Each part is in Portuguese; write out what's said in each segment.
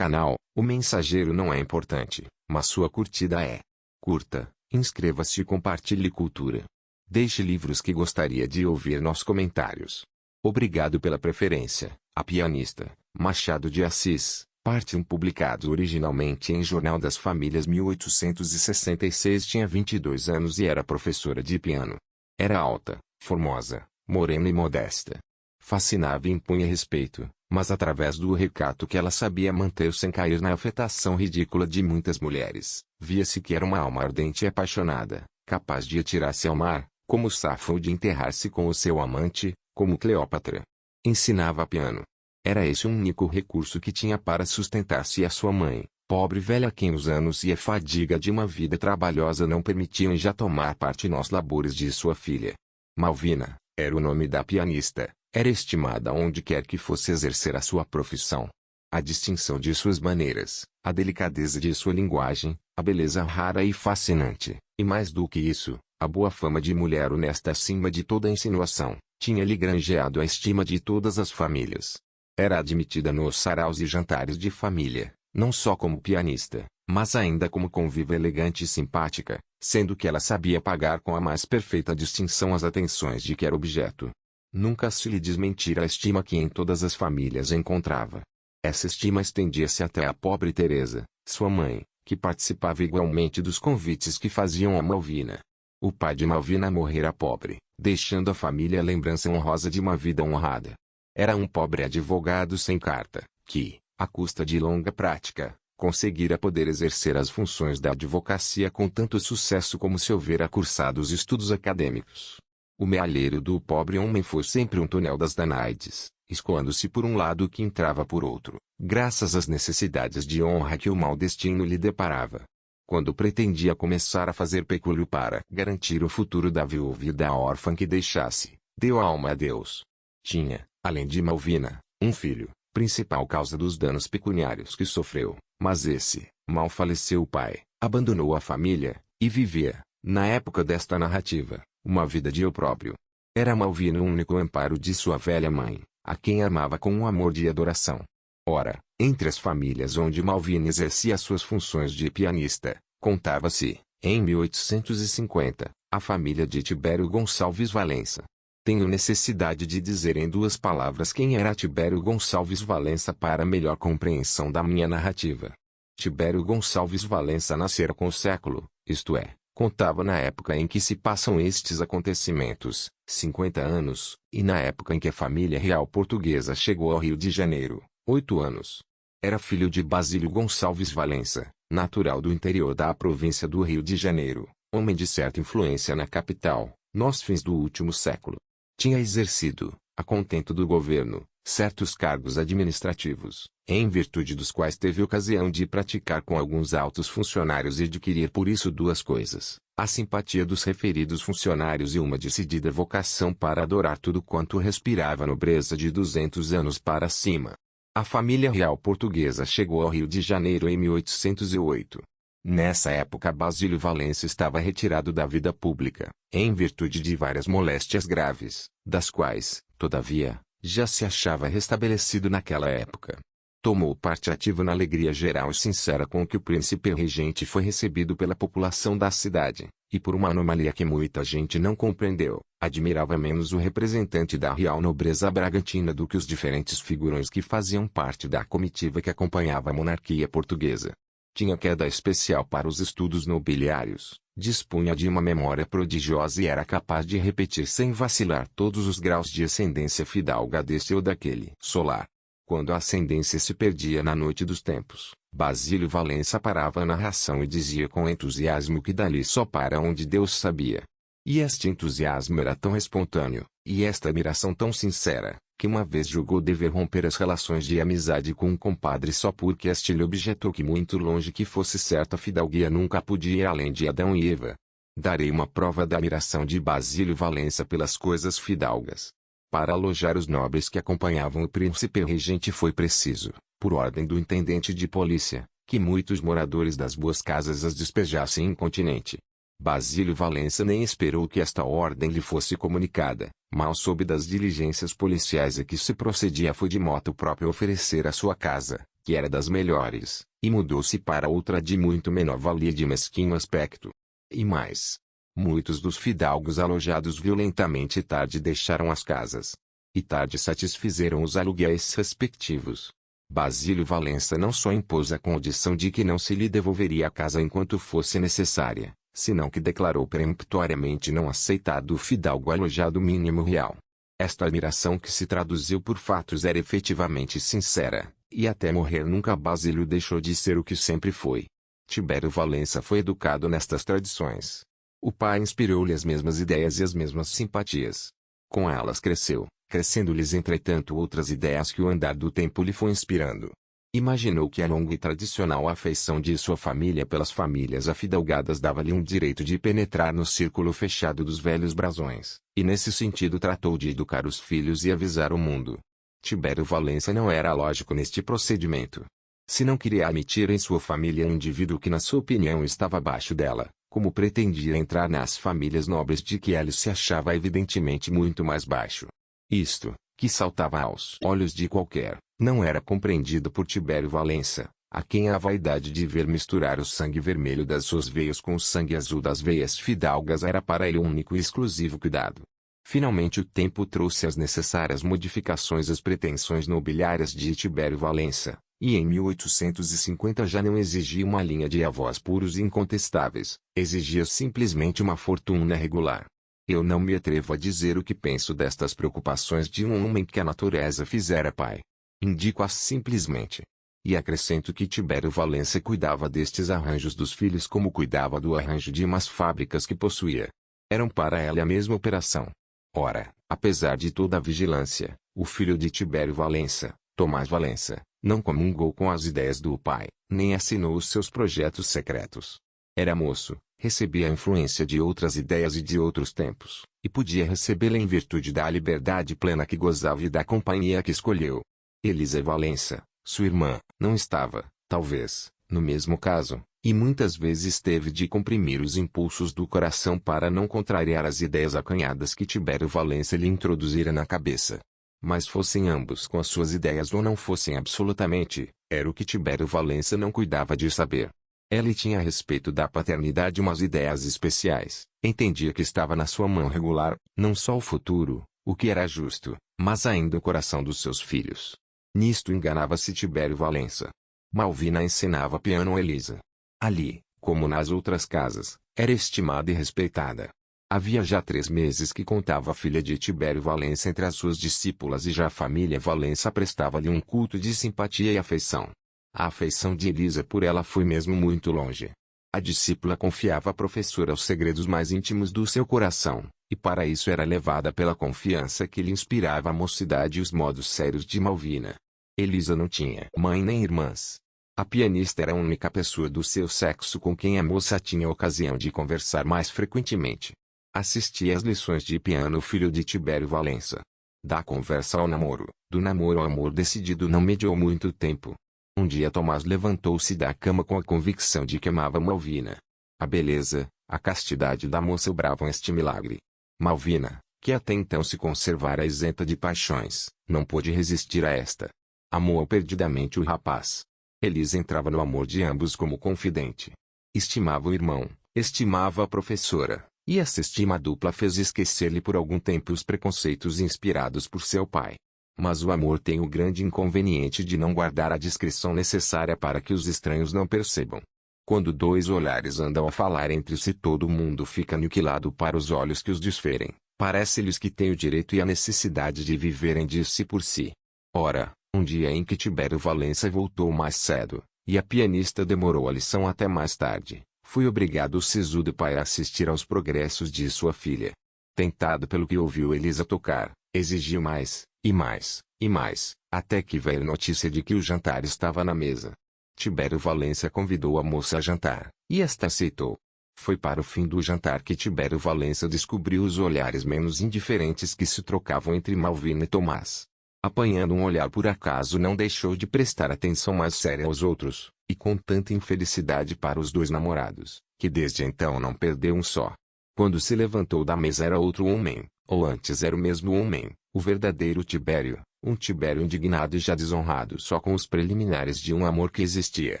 canal, o mensageiro não é importante, mas sua curtida é. Curta, inscreva-se e compartilhe cultura. Deixe livros que gostaria de ouvir nos comentários. Obrigado pela preferência. A pianista, Machado de Assis, parte 1, publicado originalmente em Jornal das Famílias 1866, tinha 22 anos e era professora de piano. Era alta, formosa, morena e modesta. Fascinava e impunha respeito, mas através do recato que ela sabia manter sem cair na afetação ridícula de muitas mulheres, via-se que era uma alma ardente e apaixonada, capaz de atirar-se ao mar, como Safo, ou de enterrar-se com o seu amante, como Cleópatra. Ensinava piano. Era esse o único recurso que tinha para sustentar-se e a sua mãe, pobre velha a quem os anos e a fadiga de uma vida trabalhosa não permitiam já tomar parte nos labores de sua filha. Malvina, era o nome da pianista, era estimada onde quer que fosse exercer a sua profissão. A distinção de suas maneiras, a delicadeza de sua linguagem, a beleza rara e fascinante, e mais do que isso, a boa fama de mulher honesta acima de toda insinuação, tinha-lhe granjeado a estima de todas as famílias. Era admitida nos saraus e jantares de família, não só como pianista, mas ainda como conviva elegante e simpática, sendo que ela sabia pagar com a mais perfeita distinção as atenções de que era objeto. Nunca se lhe desmentira a estima que em todas as famílias encontrava. Essa estima estendia-se até a pobre Teresa, sua mãe, que participava igualmente dos convites que faziam a Malvina. O pai de Malvina morrera pobre, deixando à família a lembrança honrosa de uma vida honrada. Era um pobre advogado sem carta, que, à custa de longa prática, conseguira poder exercer as funções da advocacia com tanto sucesso como se houvera cursado os estudos acadêmicos. O mealheiro do pobre homem foi sempre um túnel das Danaides, escoando-se por um lado que entrava por outro, graças às necessidades de honra que o mau destino lhe deparava. Quando pretendia começar a fazer pecúlio para garantir o futuro da viúva e da órfã que deixasse, deu a alma a Deus. Tinha, além de Malvina, um filho, principal causa dos danos pecuniários que sofreu, mas esse, mal faleceu o pai, abandonou a família, e vivia, na época desta narrativa, uma vida de opróbrio. Era Malvina o único amparo de sua velha mãe, a quem amava com um amor de adoração. Ora, entre as famílias onde Malvina exercia suas funções de pianista, contava-se, em 1850, a família de Tibério Gonçalves Valença. Tenho necessidade de dizer em duas palavras quem era Tibério Gonçalves Valença para melhor compreensão da minha narrativa. Tibério Gonçalves Valença nascera com o século, isto é, contava na época em que se passam estes acontecimentos, 50 anos, e na época em que a família real portuguesa chegou ao Rio de Janeiro, 8 anos. Era filho de Basílio Gonçalves Valença, natural do interior da província do Rio de Janeiro, homem de certa influência na capital, nos fins do último século. Tinha exercido, a contento do governo, certos cargos administrativos, em virtude dos quais teve ocasião de praticar com alguns altos funcionários e adquirir por isso duas coisas: a simpatia dos referidos funcionários e uma decidida vocação para adorar tudo quanto respirava nobreza de 200 anos para cima. A família real portuguesa chegou ao Rio de Janeiro em 1808. Nessa época Basílio Valença estava retirado da vida pública, em virtude de várias moléstias graves, das quais, todavia, já se achava restabelecido naquela época. Tomou parte ativa na alegria geral e sincera com que o príncipe regente foi recebido pela população da cidade, e por uma anomalia que muita gente não compreendeu, admirava menos o representante da real nobreza bragantina do que os diferentes figurões que faziam parte da comitiva que acompanhava a monarquia portuguesa. Tinha queda especial para os estudos nobiliários, dispunha de uma memória prodigiosa e era capaz de repetir sem vacilar todos os graus de ascendência fidalga deste ou daquele solar. Quando a ascendência se perdia na noite dos tempos, Basílio Valença parava a narração e dizia com entusiasmo que dali só para onde Deus sabia. E este entusiasmo era tão espontâneo, e esta admiração tão sincera, que uma vez julgou dever romper as relações de amizade com um compadre só porque este lhe objetou que muito longe que fosse certa fidalguia nunca podia ir além de Adão e Eva. Darei uma prova da admiração de Basílio Valença pelas coisas fidalgas. Para alojar os nobres que acompanhavam o príncipe regente foi preciso, por ordem do intendente de polícia, que muitos moradores das boas casas as despejassem incontinenti. Basílio Valença nem esperou que esta ordem lhe fosse comunicada, mal soube das diligências policiais a que se procedia foi de moto próprio oferecer a sua casa, que era das melhores, e mudou-se para outra de muito menor valia e de mesquinho aspecto. E mais, muitos dos fidalgos alojados violentamente tarde deixaram as casas. E tarde satisfizeram os aluguéis respectivos. Basílio Valença não só impôs a condição de que não se lhe devolveria a casa enquanto fosse necessária, senão que declarou peremptoriamente não aceitar do fidalgo alojado mínimo real. Esta admiração que se traduziu por fatos era efetivamente sincera, e até morrer nunca Basílio deixou de ser o que sempre foi. Tibério Valença foi educado nestas tradições. O pai inspirou-lhe as mesmas ideias e as mesmas simpatias. Com elas cresceu, crescendo-lhes entretanto outras ideias que o andar do tempo lhe foi inspirando. Imaginou que a longa e tradicional afeição de sua família pelas famílias afidalgadas dava-lhe um direito de penetrar no círculo fechado dos velhos brasões, e nesse sentido tratou de educar os filhos e avisar o mundo. Tibério Valença não era lógico neste procedimento. Se não queria admitir em sua família um indivíduo que na sua opinião estava abaixo dela, como pretendia entrar nas famílias nobres de que ele se achava evidentemente muito mais baixo? Isto, que saltava aos olhos de qualquer, não era compreendido por Tibério Valença, a quem a vaidade de ver misturar o sangue vermelho das suas veias com o sangue azul das veias fidalgas era para ele um único e exclusivo cuidado. Finalmente o tempo trouxe as necessárias modificações às pretensões nobiliárias de Tibério Valença, e em 1850 já não exigia uma linha de avós puros e incontestáveis, exigia simplesmente uma fortuna regular. Eu não me atrevo a dizer o que penso destas preocupações de um homem que a natureza fizera pai. Indico-as simplesmente. E acrescento que Tibério Valença cuidava destes arranjos dos filhos como cuidava do arranjo de umas fábricas que possuía. Eram para ele a mesma operação. Ora, apesar de toda a vigilância, o filho de Tibério Valença, Tomás Valença, não comungou com as ideias do pai, nem assinou os seus projetos secretos. Era moço, recebia a influência de outras ideias e de outros tempos, e podia recebê-la em virtude da liberdade plena que gozava e da companhia que escolheu. Elisa Valença, sua irmã, não estava, talvez, no mesmo caso, e muitas vezes teve de comprimir os impulsos do coração para não contrariar as ideias acanhadas que Tibério Valença lhe introduzira na cabeça. Mas fossem ambos com as suas ideias ou não fossem absolutamente, era o que Tibério Valença não cuidava de saber. Ele tinha a respeito da paternidade umas ideias especiais, entendia que estava na sua mão regular, não só o futuro, o que era justo, mas ainda o coração dos seus filhos. Nisto enganava-se Tibério Valença. Malvina ensinava piano a Elisa. Ali, como nas outras casas, era estimada e respeitada. Havia já 3 meses que contava a filha de Tibério Valença entre as suas discípulas e já a família Valença prestava-lhe um culto de simpatia e afeição. A afeição de Elisa por ela foi mesmo muito longe. A discípula confiava à professora os segredos mais íntimos do seu coração, e para isso era levada pela confiança que lhe inspirava a mocidade e os modos sérios de Malvina. Elisa não tinha mãe nem irmãs. A pianista era a única pessoa do seu sexo com quem a moça tinha ocasião de conversar mais frequentemente. Assistia às lições de piano o filho de Tibério Valença. Da conversa ao namoro, do namoro ao amor decidido não mediou muito tempo. Um dia Tomás levantou-se da cama com a convicção de que amava Malvina. A beleza, a castidade da moça obravam este milagre. Malvina, que até então se conservara isenta de paixões, não pôde resistir a esta. Amou perdidamente o rapaz. Elisa entrava no amor de ambos como confidente. Estimava o irmão, estimava a professora, e essa estima dupla fez esquecer-lhe por algum tempo os preconceitos inspirados por seu pai. Mas o amor tem o grande inconveniente de não guardar a discrição necessária para que os estranhos não percebam. Quando 2 olhares andam a falar entre si todo o mundo fica aniquilado para os olhos que os desferem, parece-lhes que têm o direito e a necessidade de viverem de si por si. Ora, um dia em que Tibério Valença voltou mais cedo, e a pianista demorou a lição até mais tarde, foi obrigado o sisudo pai a assistir aos progressos de sua filha. Tentado pelo que ouviu Elisa tocar, exigiu mais, e mais, e mais, até que veio notícia de que o jantar estava na mesa. Tibério Valença convidou a moça a jantar, e esta aceitou. Foi para o fim do jantar que Tibério Valença descobriu os olhares menos indiferentes que se trocavam entre Malvina e Tomás. Apanhando um olhar por acaso não deixou de prestar atenção mais séria aos outros, e com tanta infelicidade para os 2 namorados, que desde então não perdeu um só. Quando se levantou da mesa era outro homem, ou antes era o mesmo homem, o verdadeiro Tibério, Tibério indignado e já desonrado só com os preliminares de um amor que existia.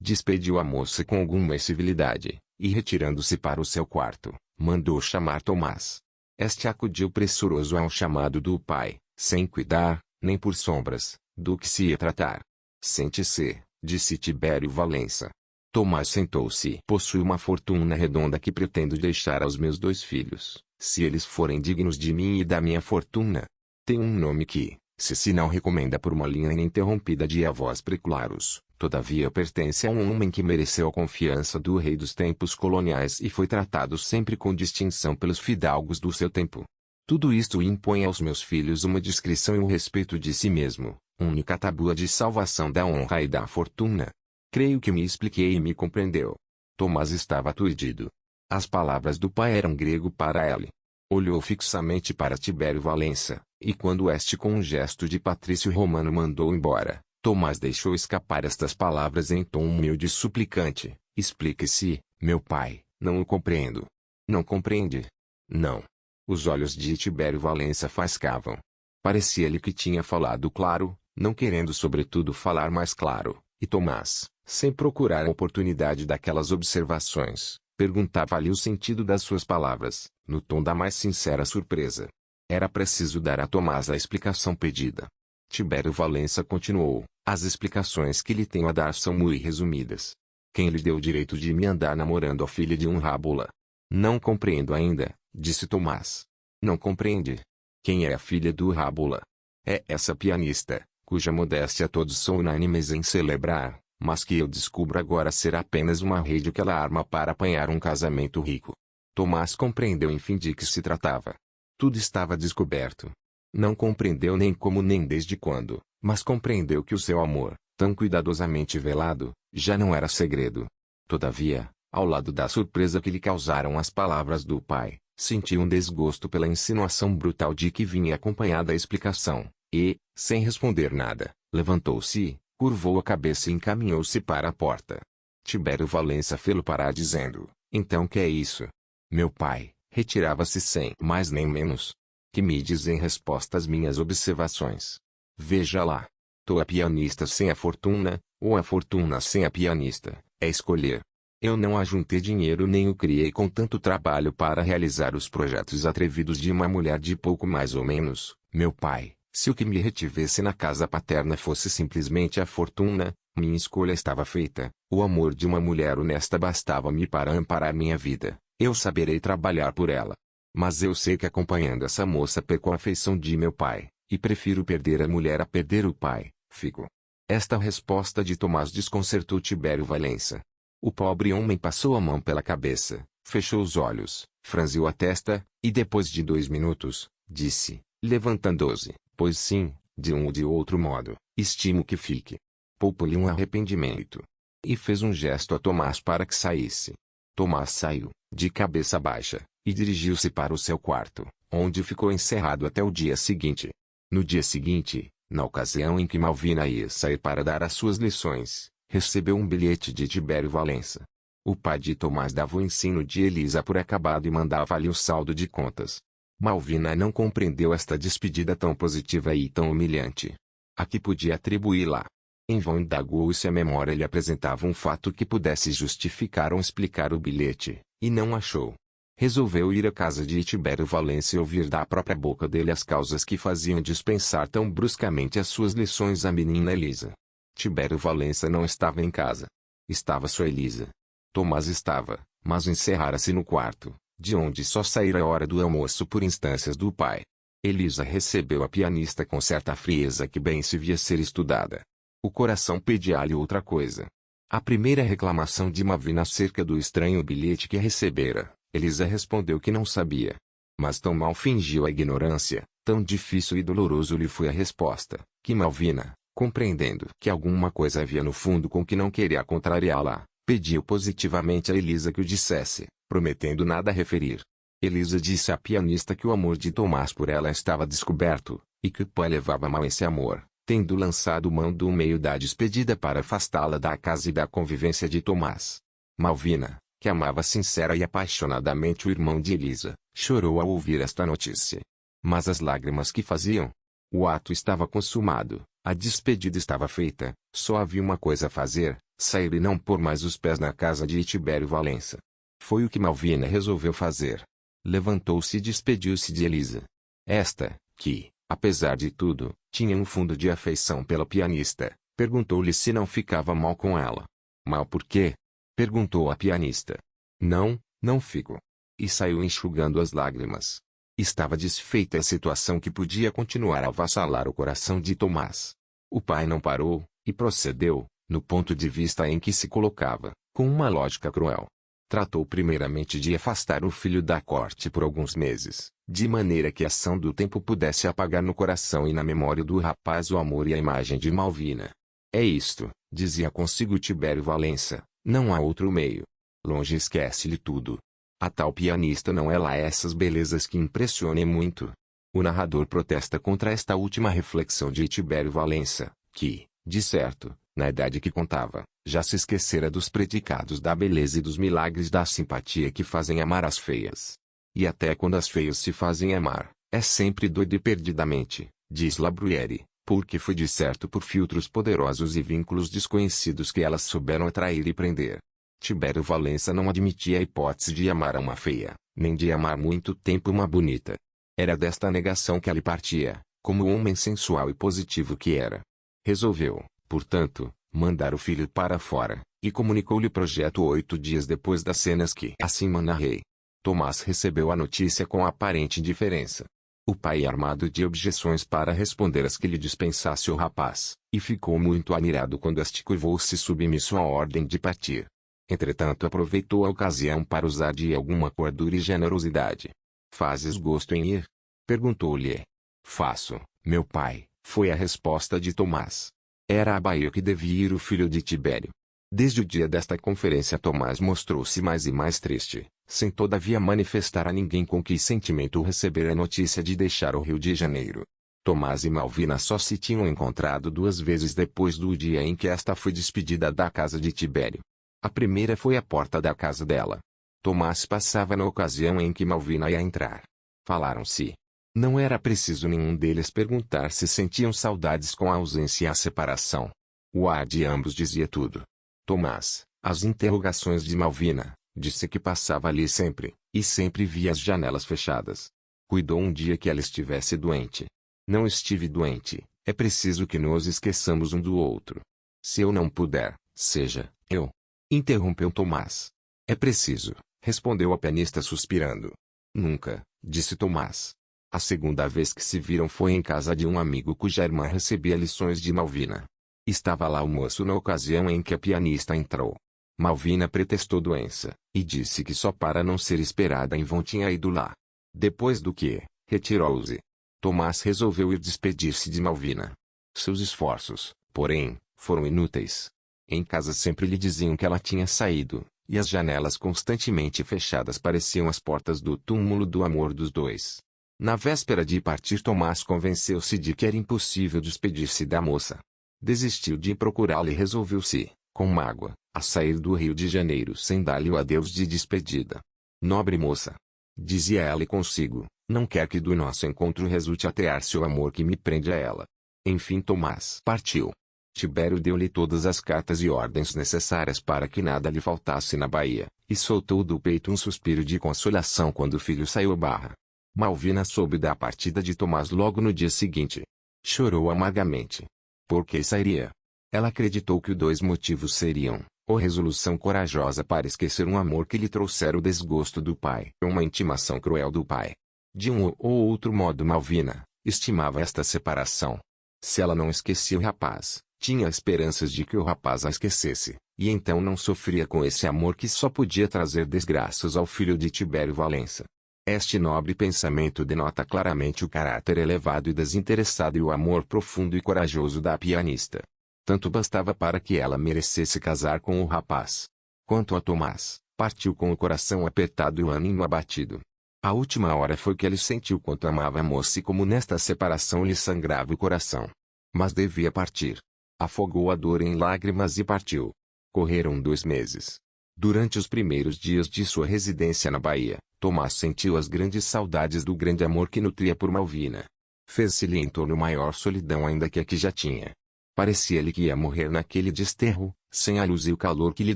Despediu a moça com alguma civilidade, e retirando-se para o seu quarto, mandou chamar Tomás. Este acudiu pressuroso ao chamado do pai, sem cuidar, nem por sombras, do que se ia tratar. Sente-se, disse Tibério Valença. Tomás sentou-se. Possuo uma fortuna redonda que pretendo deixar aos meus 2 filhos, se eles forem dignos de mim e da minha fortuna. Tem um nome que, se não recomenda por uma linha ininterrompida de avós preclaros, todavia pertence a um homem que mereceu a confiança do rei dos tempos coloniais e foi tratado sempre com distinção pelos fidalgos do seu tempo. Tudo isto impõe aos meus filhos uma discrição e um respeito de si mesmo, única tábua de salvação da honra e da fortuna. Creio que me expliquei e me compreendeu. Tomás estava aturdido. As palavras do pai eram grego para ele. Olhou fixamente para Tibério Valença, e quando este com um gesto de patrício romano mandou embora, Tomás deixou escapar estas palavras em tom humilde e suplicante: explique-se, meu pai, não o compreendo. Não compreende? Não. Os olhos de Tibério Valença faiscavam. Parecia-lhe que tinha falado claro, não querendo sobretudo falar mais claro, e Tomás, sem procurar a oportunidade daquelas observações, perguntava-lhe o sentido das suas palavras, no tom da mais sincera surpresa. Era preciso dar a Tomás a explicação pedida. Tibério Valença continuou: as explicações que lhe tenho a dar são muito resumidas. Quem lhe deu o direito de me andar namorando a filha de um rábula? Não compreendo ainda, disse Tomás. Não compreende? Quem é a filha do rábula? É essa pianista, cuja modéstia todos são unânimes em celebrar, mas que eu descubro agora ser apenas uma rede que ela arma para apanhar um casamento rico. Tomás compreendeu enfim de que se tratava. Tudo estava descoberto. Não compreendeu nem como nem desde quando, mas compreendeu que o seu amor, tão cuidadosamente velado, já não era segredo. Todavia, ao lado da surpresa que lhe causaram as palavras do pai, sentiu um desgosto pela insinuação brutal de que vinha acompanhada a explicação, e, sem responder nada, levantou-se, curvou a cabeça e encaminhou-se para a porta. Tibério Valença fê-lo parar dizendo: então que é isso? Meu pai, retirava-se sem mais nem menos. Que me diz em resposta às minhas observações? Veja lá. Tô a pianista sem a fortuna, ou a fortuna sem a pianista, é escolher. Eu não ajuntei dinheiro nem o criei com tanto trabalho para realizar os projetos atrevidos de uma mulher de pouco mais ou menos, meu pai. Se o que me retivesse na casa paterna fosse simplesmente a fortuna, minha escolha estava feita. O amor de uma mulher honesta bastava-me para amparar minha vida. Eu saberei trabalhar por ela. Mas eu sei que acompanhando essa moça perco a afeição de meu pai, e prefiro perder a mulher a perder o pai, fico. Esta resposta de Tomás desconcertou Tibério Valença. O pobre homem passou a mão pela cabeça, fechou os olhos, franziu a testa, e depois de 2 minutos, disse, levantando-se: pois sim, de um ou de outro modo, estimo que fique. Poupo-lhe um arrependimento. E fez um gesto a Tomás para que saísse. Tomás saiu, de cabeça baixa, e dirigiu-se para o seu quarto, onde ficou encerrado até o dia seguinte. No dia seguinte, na ocasião em que Malvina ia sair para dar as suas lições, recebeu um bilhete de Tibério Valença. O pai de Tomás dava o ensino de Elisa por acabado e mandava-lhe o saldo de contas. Malvina não compreendeu esta despedida tão positiva e tão humilhante. A que podia atribuí-la? Em vão indagou se a memória lhe apresentava um fato que pudesse justificar ou explicar o bilhete, e não achou. Resolveu ir à casa de Tibério Valença e ouvir da própria boca dele as causas que faziam dispensar tão bruscamente as suas lições à menina Elisa. Tibério Valença não estava em casa. Estava só Elisa. Tomás estava, mas encerrara-se no quarto, de onde só saíra a hora do almoço por instâncias do pai. Elisa recebeu a pianista com certa frieza que bem se via ser estudada. O coração pedia-lhe outra coisa. A primeira reclamação de Malvina acerca do estranho bilhete que recebera, Elisa respondeu que não sabia. Mas tão mal fingiu a ignorância, tão difícil e doloroso lhe foi a resposta, que Malvina, compreendendo que alguma coisa havia no fundo com que não queria contrariá-la, pediu positivamente a Elisa que o dissesse, prometendo nada referir. Elisa disse à pianista que o amor de Tomás por ela estava descoberto, e que o pai levava mal esse amor, tendo lançado mão do meio da despedida para afastá-la da casa e da convivência de Tomás. Malvina, que amava sincera e apaixonadamente o irmão de Elisa, chorou ao ouvir esta notícia. Mas as lágrimas que faziam? O ato estava consumado, a despedida estava feita, só havia uma coisa a fazer, sair e não pôr mais os pés na casa de Tibério Valença. Foi o que Malvina resolveu fazer. Levantou-se e despediu-se de Elisa. Esta, que, apesar de tudo, tinha um fundo de afeição pela pianista, perguntou-lhe se não ficava mal com ela. Mal por quê? Perguntou a pianista. Não, não fico. E saiu enxugando as lágrimas. Estava desfeita a situação que podia continuar a avassalar o coração de Tomás. O pai não parou, e procedeu, no ponto de vista em que se colocava, com uma lógica cruel. Tratou primeiramente de afastar o filho da corte por alguns meses, de maneira que a ação do tempo pudesse apagar no coração e na memória do rapaz o amor e a imagem de Malvina. É isto, dizia consigo Tibério Valença, não há outro meio. Longe esquece-lhe tudo. A tal pianista não é lá essas belezas que impressionem muito. O narrador protesta contra esta última reflexão de Tibério Valença, que, de certo, na idade que contava, já se esquecera dos predicados da beleza e dos milagres da simpatia que fazem amar as feias. E até quando as feias se fazem amar, é sempre doido e perdidamente, diz La Bruyère, porque foi de certo por filtros poderosos e vínculos desconhecidos que elas souberam atrair e prender. Tibério Valença não admitia a hipótese de amar a uma feia, nem de amar muito tempo uma bonita. Era desta negação que ele partia, como homem sensual e positivo que era. Resolveu, portanto, mandar o filho para fora, e comunicou-lhe o projeto 8 dias depois das cenas que acima narrei. Tomás recebeu a notícia com aparente indiferença. O pai armado de objeções para responder às que lhe dispensasse o rapaz, e ficou muito admirado quando este curvou-se submisso à ordem de partir. Entretanto aproveitou a ocasião para usar de alguma cordura e generosidade. Fazes gosto em ir? Perguntou-lhe. Faço, meu pai, foi a resposta de Tomás. Era a Bahia que devia ir o filho de Tibério. Desde o dia desta conferência Tomás mostrou-se mais e mais triste, sem todavia manifestar a ninguém com que sentimento receber a notícia de deixar o Rio de Janeiro. Tomás e Malvina só se tinham encontrado 2 vezes depois do dia em que esta foi despedida da casa de Tibério. A primeira foi à porta da casa dela. Tomás passava na ocasião em que Malvina ia entrar. Falaram-se. Não era preciso nenhum deles perguntar se sentiam saudades com a ausência e a separação. O ar de ambos dizia tudo. Tomás, às interrogações de Malvina, disse que passava ali sempre, e sempre via as janelas fechadas. Cuidou um dia que ela estivesse doente. Não estive doente, é preciso que nos esqueçamos um do outro. Se eu não puder, seja, eu. Interrompeu Tomás. É preciso, respondeu a pianista suspirando. Nunca, disse Tomás. A segunda vez que se viram foi em casa de um amigo cuja irmã recebia lições de Malvina. Estava lá o moço na ocasião em que a pianista entrou. Malvina pretextou doença, e disse que só para não ser esperada em vão tinha ido lá. Depois do que, retirou-se. Tomás resolveu ir despedir-se de Malvina. Seus esforços, porém, foram inúteis. Em casa sempre lhe diziam que ela tinha saído, e as janelas constantemente fechadas pareciam as portas do túmulo do amor dos dois. Na véspera de partir Tomás convenceu-se de que era impossível despedir-se da moça. Desistiu de procurá-la e resolveu-se, com mágoa, a sair do Rio de Janeiro sem dar-lhe o adeus de despedida. Nobre moça, dizia ela consigo, não quer que do nosso encontro resulte atear-se o amor que me prende a ela. Enfim Tomás partiu. Tibério deu-lhe todas as cartas e ordens necessárias para que nada lhe faltasse na Bahia, e soltou do peito um suspiro de consolação quando o filho saiu à barra. Malvina soube da partida de Tomás logo no dia seguinte. Chorou amargamente. Por que sairia? Ela acreditou que os 2 motivos seriam, ou resolução corajosa para esquecer um amor que lhe trouxera o desgosto do pai, ou uma intimação cruel do pai. De um ou outro modo Malvina estimava esta separação. Se ela não esquecia o rapaz, tinha esperanças de que o rapaz a esquecesse, e então não sofria com esse amor que só podia trazer desgraças ao filho de Tibério Valença. Este nobre pensamento denota claramente o caráter elevado e desinteressado e o amor profundo e corajoso da pianista. Tanto bastava para que ela merecesse casar com o rapaz. Quanto a Tomás, partiu com o coração apertado e o ânimo abatido. A última hora foi que ele sentiu quanto amava a moça e como nesta separação lhe sangrava o coração. Mas devia partir. Afogou a dor em lágrimas e partiu. Correram 2 meses. Durante os primeiros dias de sua residência na Bahia, Tomás sentiu as grandes saudades do grande amor que nutria por Malvina. Fez-se-lhe em torno maior solidão ainda que a que já tinha. Parecia-lhe que ia morrer naquele desterro, sem a luz e o calor que lhe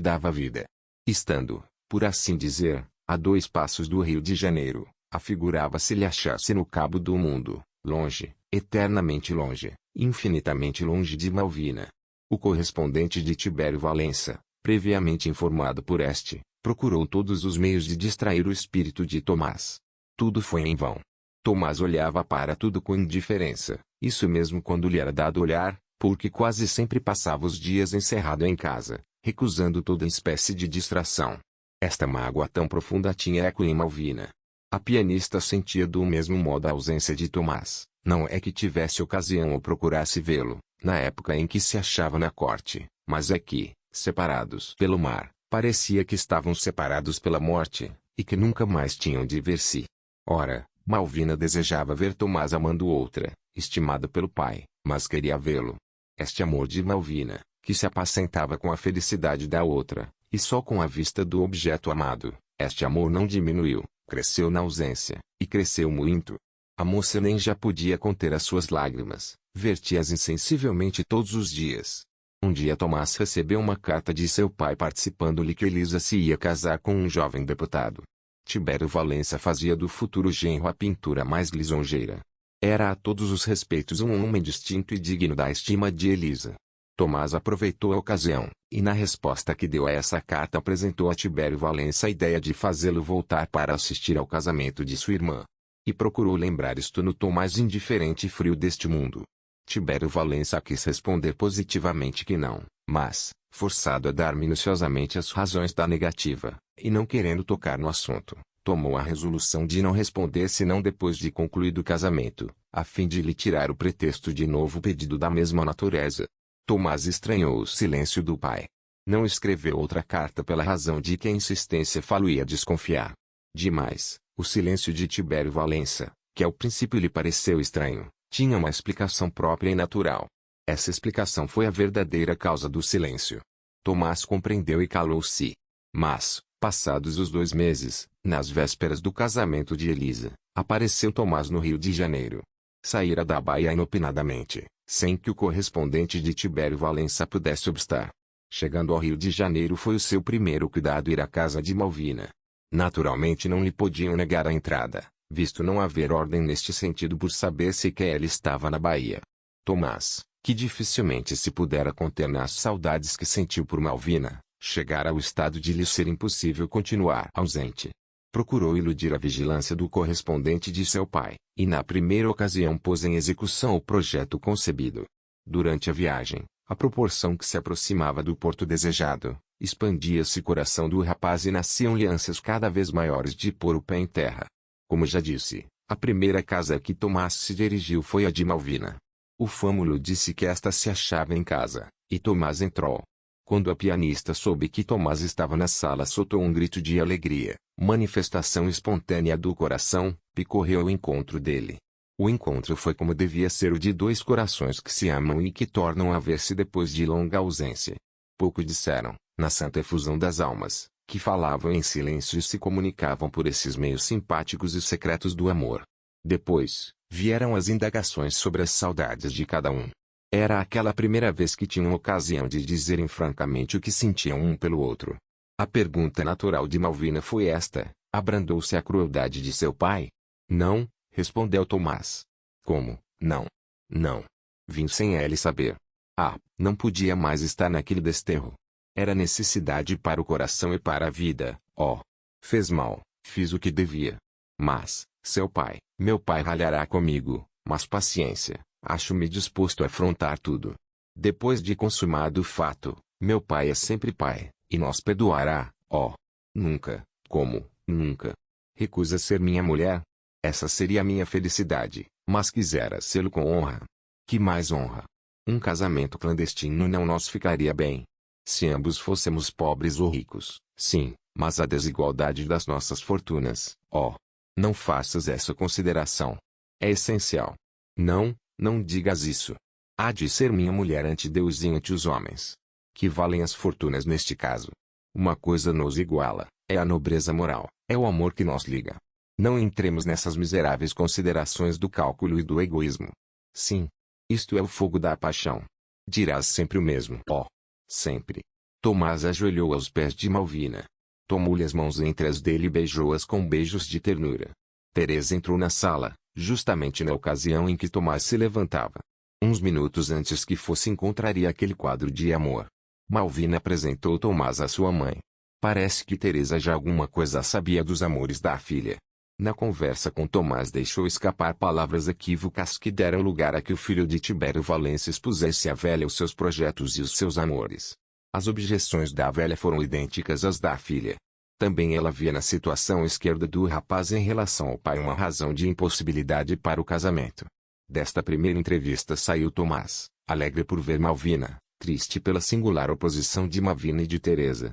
dava a vida. Estando, por assim dizer, a 2 passos do Rio de Janeiro, afigurava-se-lhe achar-se no cabo do mundo, longe, eternamente longe, infinitamente longe de Malvina. O correspondente de Tibério Valença, previamente informado por este, procurou todos os meios de distrair o espírito de Tomás. Tudo foi em vão. Tomás olhava para tudo com indiferença, isso mesmo quando lhe era dado olhar, porque quase sempre passava os dias encerrado em casa, recusando toda espécie de distração. Esta mágoa tão profunda tinha eco em Malvina. A pianista sentia do mesmo modo a ausência de Tomás, não é que tivesse ocasião ou procurasse vê-lo, na época em que se achava na corte, mas é que, separados pelo mar, parecia que estavam separados pela morte, e que nunca mais tinham de ver-se. Ora, Malvina desejava ver Tomás amando outra, estimada pelo pai, mas queria vê-lo. Este amor de Malvina, que se apacentava com a felicidade da outra, e só com a vista do objeto amado, este amor não diminuiu, cresceu na ausência, e cresceu muito. A moça nem já podia conter as suas lágrimas, vertia-as insensivelmente todos os dias. Um dia Tomás recebeu uma carta de seu pai participando-lhe que Elisa se ia casar com um jovem deputado. Tibério Valença fazia do futuro genro a pintura mais lisonjeira. Era a todos os respeitos um homem distinto e digno da estima de Elisa. Tomás aproveitou a ocasião, e na resposta que deu a essa carta apresentou a Tibério Valença a ideia de fazê-lo voltar para assistir ao casamento de sua irmã. E procurou lembrar isto no tom mais indiferente e frio deste mundo. Tibério Valença quis responder positivamente que não, mas, forçado a dar minuciosamente as razões da negativa, e não querendo tocar no assunto, tomou a resolução de não responder senão depois de concluído o casamento, a fim de lhe tirar o pretexto de novo pedido da mesma natureza. Tomás estranhou o silêncio do pai. Não escreveu outra carta pela razão de que a insistência falo-ia desconfiar. Demais, o silêncio de Tibério Valença, que ao princípio lhe pareceu estranho, tinha uma explicação própria e natural. Essa explicação foi a verdadeira causa do silêncio. Tomás compreendeu e calou-se. Mas, passados os 2 meses, nas vésperas do casamento de Elisa, apareceu Tomás no Rio de Janeiro. Saíra da Bahia inopinadamente, sem que o correspondente de Tibério Valença pudesse obstar. Chegando ao Rio de Janeiro foi o seu primeiro cuidado ir à casa de Malvina. Naturalmente não lhe podiam negar a entrada, visto não haver ordem neste sentido por saber se que ela estava na Bahia. Tomás, que dificilmente se pudera conter nas saudades que sentiu por Malvina, chegara ao estado de lhe ser impossível continuar ausente. Procurou iludir a vigilância do correspondente de seu pai, e na primeira ocasião pôs em execução o projeto concebido. Durante a viagem, à proporção que se aproximava do porto desejado, expandia-se o coração do rapaz e nasciam-lhe ânsias cada vez maiores de pôr o pé em terra. Como já disse, a primeira casa a que Tomás se dirigiu foi a de Malvina. O fâmulo disse que esta se achava em casa, e Tomás entrou. Quando a pianista soube que Tomás estava na sala, soltou um grito de alegria, manifestação espontânea do coração, e correu ao encontro dele. O encontro foi como devia ser o de 2 corações que se amam e que tornam a ver-se depois de longa ausência. Pouco disseram, na santa efusão das almas, que falavam em silêncio e se comunicavam por esses meios simpáticos e secretos do amor. Depois, vieram as indagações sobre as saudades de cada um. Era aquela primeira vez que tinham ocasião de dizerem francamente o que sentiam um pelo outro. A pergunta natural de Malvina foi esta: abrandou-se a crueldade de seu pai? Não, respondeu Tomás. Como, não? Não. Vim sem ele saber. Ah, não podia mais estar naquele desterro. Era necessidade para o coração e para a vida, ó. Fez mal, fiz o que devia. Mas, seu pai, meu pai ralhará comigo, mas paciência, acho-me disposto a afrontar tudo. Depois de consumado o fato, meu pai é sempre pai, e nos perdoará, ó. Nunca, como, nunca. Recusa ser minha mulher? Essa seria a minha felicidade, mas quisera sê-lo com honra. Que mais honra? Um casamento clandestino não nos ficaria bem. Se ambos fôssemos pobres ou ricos, sim, mas a desigualdade das nossas fortunas, ó. Não faças essa consideração. É essencial. Não, não digas isso. Há de ser minha mulher ante Deus e ante os homens. Que valem as fortunas neste caso? Uma coisa nos iguala, é a nobreza moral, é o amor que nos liga. Não entremos nessas miseráveis considerações do cálculo e do egoísmo. Sim. Isto é o fogo da paixão. Dirás sempre o mesmo. Oh. Sempre. Tomás ajoelhou aos pés de Malvina. Tomou-lhe as mãos entre as dele e beijou-as com beijos de ternura. Teresa entrou na sala, justamente na ocasião em que Tomás se levantava. Uns minutos antes que fosse encontraria aquele quadro de amor. Malvina apresentou Tomás à sua mãe. Parece que Teresa já alguma coisa sabia dos amores da filha. Na conversa com Tomás deixou escapar palavras equívocas que deram lugar a que o filho de Tibério Valência expusesse à velha os seus projetos e os seus amores. As objeções da velha foram idênticas às da filha. Também ela via na situação esquerda do rapaz em relação ao pai uma razão de impossibilidade para o casamento. Desta primeira entrevista saiu Tomás, alegre por ver Malvina, triste pela singular oposição de Malvina e de Teresa.